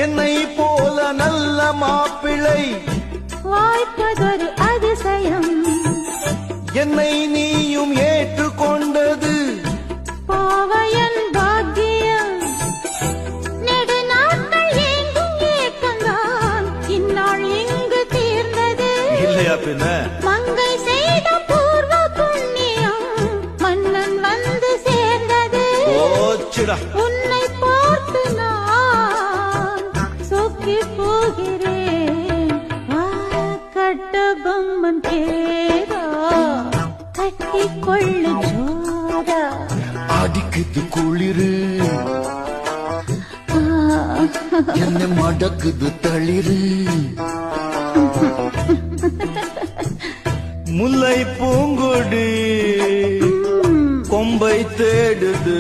என்னை போல நல்ல மாப்பிள்ளை வாய்ப்பதொரு அதிசயம். என்னை நீயும் ஏற்றுக்கொண்டது பாவையன் பாக்கியம். நெடுநாட்கள் ஏங்கும் ஏக்கந்தான் இந்நாள் இங்கு தீர்ந்தது. இல்லையா பின்ன? மங்கை செய்த பூர்வ புண்ணியம் மன்னன் வந்து சேர்ந்தது. ஓச்சிடா உன்னை பார்த்து நான் சொக்கி போகிறேன். கட்டபொம்மன் கேதா கட்டிக்கொள்ளு ஜோதா. அடிக்குது குளிரு என்ன மடக்குது தளிரு. முல்லை பூங்கொடி கொம்பை தேடுது.